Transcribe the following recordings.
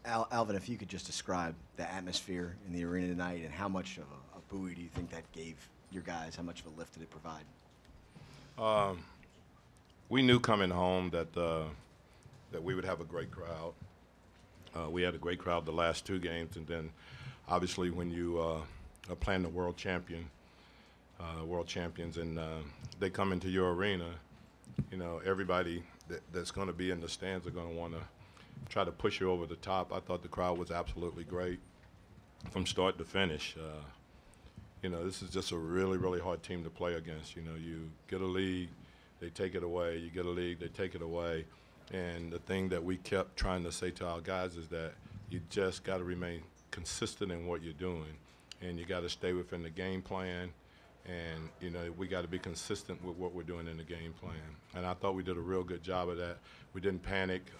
Alvin, if you could just describe the atmosphere in the arena tonight and how much of a buoy do you think that gave your guys? How much of a lift did it provide? We knew coming home that that we would have a great crowd. We had a great crowd the last two games, and then obviously when you are playing the world champions, and they come into your arena, everybody that's going to be in the stands are going to want to try to push you over the top. I thought the crowd was absolutely great from start to finish. This is just a really, really hard team to play against. You get a lead, they take it away. You get a lead, they take it away. And the thing that we kept trying to say to our guys is that you just got to remain consistent in what you're doing, and you got to stay within the game plan. And, we got to be consistent with what we're doing in the game plan. And I thought we did a real good job of that. We didn't panic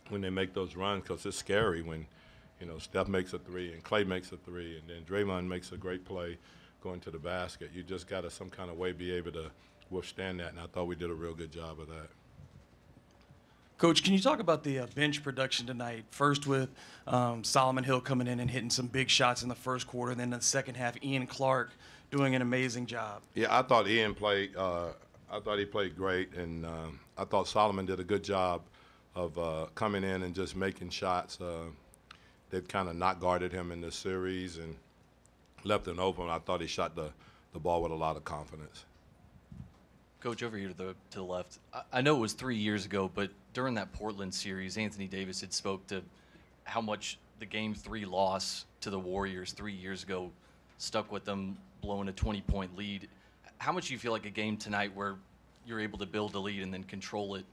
when they make those runs, because it's scary when, Steph makes a three and Clay makes a three and then Draymond makes a great play going to the basket. You just got to some kind of way be able to withstand that, and I thought we did a real good job of that. Coach, can you talk about the bench production tonight? First with Solomon Hill coming in and hitting some big shots in the first quarter, and then in the second half, Ian Clark doing an amazing job. Yeah, I thought Ian played. I thought he played great, and I thought Solomon did a good job of coming in and just making shots. They've kind of not guarded him in this series and left him open. I thought he shot the ball with a lot of confidence. Coach, over here to the left, I know it was 3 years ago, but during that Portland series, Anthony Davis had spoke to how much the Game 3 loss to the Warriors 3 years ago stuck with them, blowing a 20-point lead. How much do you feel like a game tonight where you're able to build a lead and then control it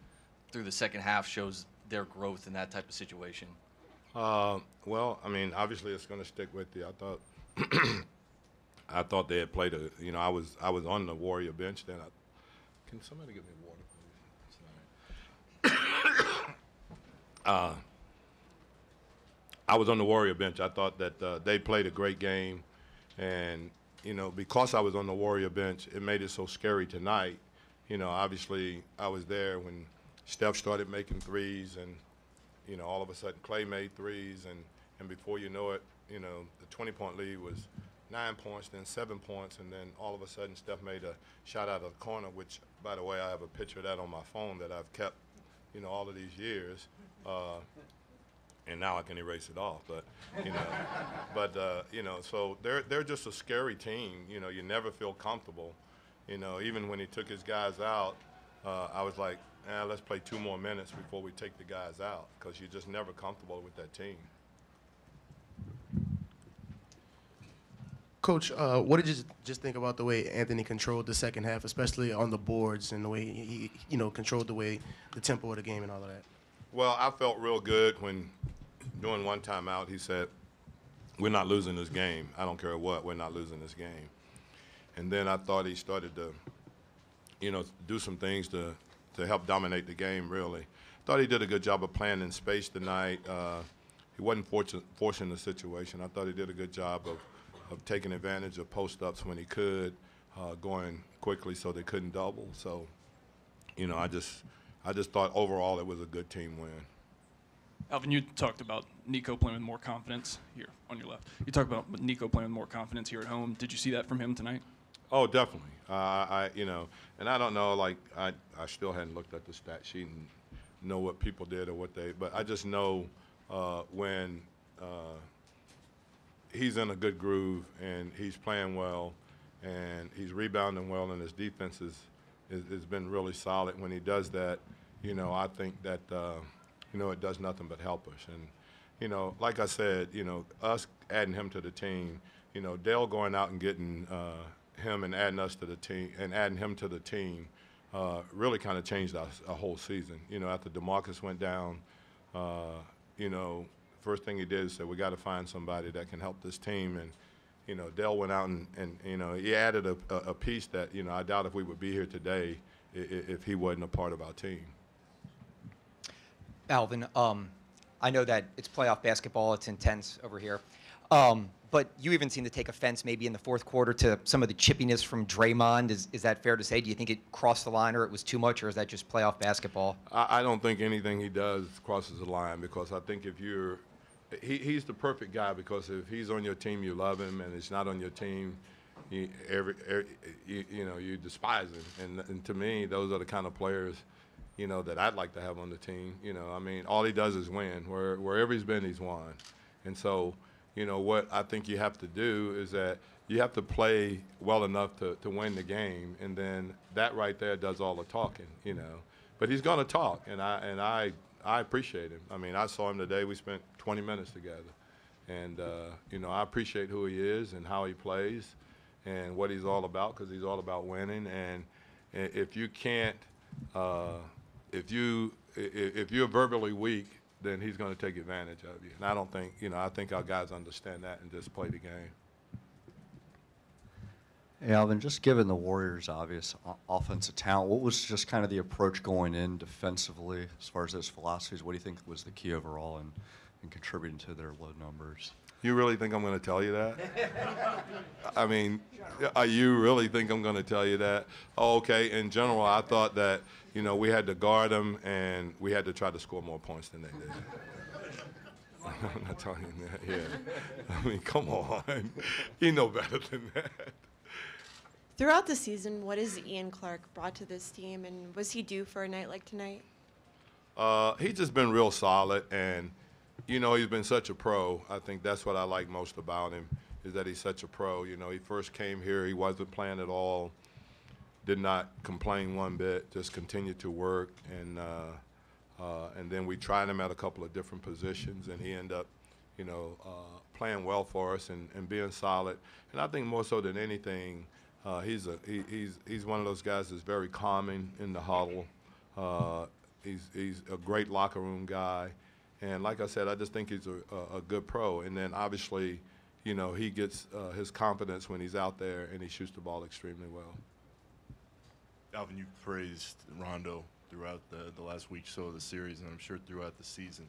through the second half shows their growth in that type of situation? Well, I mean, obviously it's going to stick with you. I thought they had played I was on the Warrior bench then. Can somebody get me water, please? I was on the Warrior bench. I thought that they played a great game, and because I was on the Warrior bench, it made it so scary tonight. Obviously I was there when Steph started making threes, and all of a sudden Clay made threes, and before you know it, the 20-point lead was 9 points, then 7 points, and then all of a sudden Steph made a shot out of the corner, which, by the way, I have a picture of that on my phone that I've kept, all of these years, and now I can erase it off. But so they're just a scary team. You never feel comfortable. Even when he took his guys out, I was like, let's play 2 more minutes before we take the guys out, because you're just never comfortable with that team. Coach, what did you just think about the way Anthony controlled the second half, especially on the boards, and the way he controlled the tempo of the game and all of that? Well, I felt real good when, during one timeout, he said, "We're not losing this game. I don't care what. We're not losing this game." And then I thought he started to, do some things to help dominate the game. Really, thought he did a good job of playing in space tonight. He wasn't forcing the situation. I thought he did a good job of taking advantage of post-ups when he could, going quickly so they couldn't double. So, I just thought overall it was a good team win. Alvin, you talked about Nico playing with more confidence here on your left. You talked about Nico playing with more confidence here at home. Did you see that from him tonight? Oh, definitely. And I don't know, like, I still hadn't looked at the stat sheet and know what people did or but I just know when he's in a good groove and he's playing well and he's rebounding well, and his defense has been really solid. When he does that, I think that it does nothing but help us. And like I said, us adding him to the team, Dale going out and getting him and adding us to the team and adding him to the team really kind of changed our whole season. After DeMarcus went down, first thing he did is said, we got to find somebody that can help this team. And, Dale went out and he added a piece that, I doubt if we would be here today if he wasn't a part of our team. Alvin, I know that it's playoff basketball, it's intense over here. but you even seem to take offense maybe in the fourth quarter to some of the chippiness from Draymond. Is that fair to say? Do you think it crossed the line, or it was too much, or is that just playoff basketball? I don't think anything he does crosses the line, because I think if you're he's the perfect guy, because if he's on your team, you love him, and he's not on your team, you despise him. And to me, those are the kind of players, that I'd like to have on the team. I mean, all he does is win. Wherever he's been, he's won. And so, what I think you have to do is that you have to play well enough to win the game, and then that right there does all the talking, But he's going to talk, and I appreciate him. I mean, I saw him today. We spent 20 minutes together. And, I appreciate who he is and how he plays and what he's all about, because he's all about winning. And if you can't, if you're verbally weak, then he's going to take advantage of you. And I don't think, I think our guys understand that and just play the game. Hey, Alvin, just given the Warriors' obvious offensive talent, what was just kind of the approach going in defensively as far as those philosophies? What do you think was the key overall in contributing to their low numbers? You really think I'm going to tell you that? I mean, you really think I'm going to tell you that? Oh, okay. In general, I thought that, we had to guard them and we had to try to score more points than they did. I'm not telling you that, yeah. I mean, come on. You know better than that. Throughout the season, what has Ian Clark brought to this team, and was he due for a night like tonight? He's just been real solid, and, he's been such a pro. I think that's what I like most about him, is that he's such a pro. He first came here, he wasn't playing at all, did not complain one bit, just continued to work, and then we tried him at a couple of different positions, and he ended up, playing well for us and being solid. And I think more so than anything, he's one of those guys that's very calming in the huddle. He's a great locker room guy, and like I said, I just think he's a good pro. And then obviously, he gets his confidence when he's out there and he shoots the ball extremely well. Alvin, you praised Rondo throughout the last week or so of the series, and I'm sure throughout the season.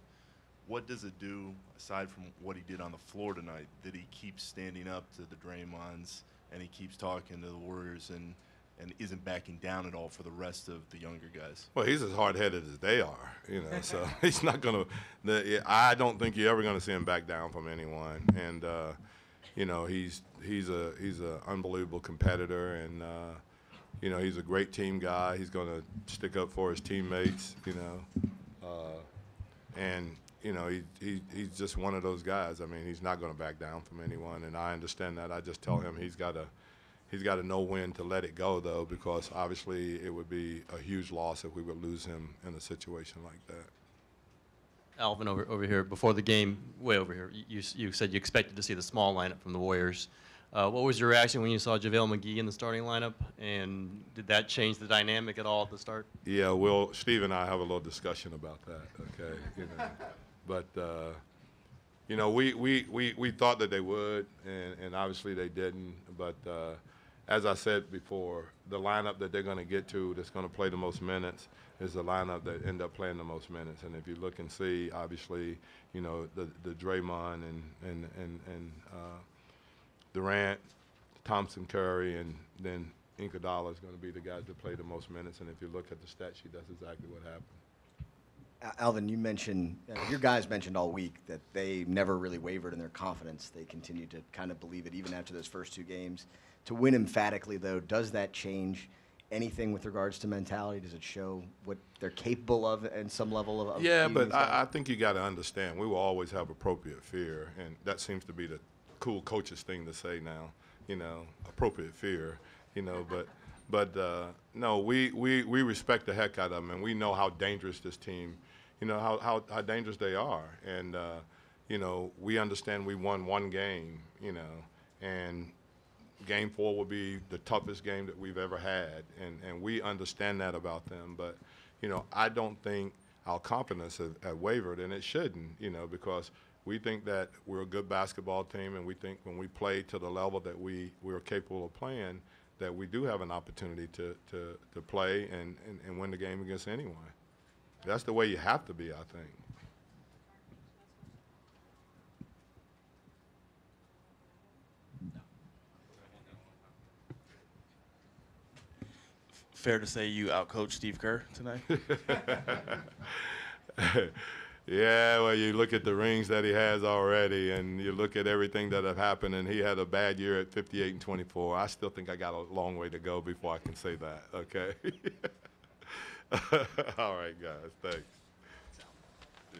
What does it do, aside from what he did on the floor tonight, that he keeps standing up to the Draymonds and he keeps talking to the Warriors and isn't backing down at all for the rest of the younger guys? Well, he's as hard-headed as they are, so he's not going to – I don't think you're ever going to see him back down from anyone. And, he's an unbelievable competitor, and, he's a great team guy. He's going to stick up for his teammates, and, he's just one of those guys. I mean, he's not going to back down from anyone, and I understand that. I just tell him he's got to know when to let it go, though, because obviously it would be a huge loss if we would lose him in a situation like that. Alvin, over here, before the game, way over here, you said you expected to see the small lineup from the Warriors. What was your reaction when you saw JaVale McGee in the starting lineup, and did that change the dynamic at all at the start? Yeah, well, Steve and I have a little discussion about that, okay? But, we thought that they would, and obviously they didn't. But as I said before, the lineup that they're going to get to that's going to play the most minutes is the lineup that end up playing the most minutes. And if you look and see, obviously, the Draymond and Durant, Thompson, Curry, and then Iguodala is going to be the guys that play the most minutes. And if you look at the stat sheet, that's exactly what happened. Alvin, you mentioned, your guys mentioned all week that they never really wavered in their confidence. They continued to kind of believe it even after those first two games. To win emphatically, though, does that change anything with regards to mentality? Does it show what they're capable of and some level of Yeah, but I think you got to understand, we will always have appropriate fear, and that seems to be the cool coach's thing to say now, appropriate fear, but no, we respect the heck out of them, and we know how dangerous this team, how dangerous they are, and we understand we won one game, and Game 4 will be the toughest game that we've ever had, and we understand that about them, but I don't think our confidence has wavered, and it shouldn't, because we think that we're a good basketball team, and we think when we play to the level that we're capable of playing, that we do have an opportunity to play and win the game against anyone. That's the way you have to be, I think. fair to say you outcoached Steve Kerr tonight? Yeah, well, you look at the rings that he has already, and you look at everything that have happened, and he had a bad year at 58 and 24. I still think I got a long way to go before I can say that. Okay. All right, guys. Thanks. Yeah.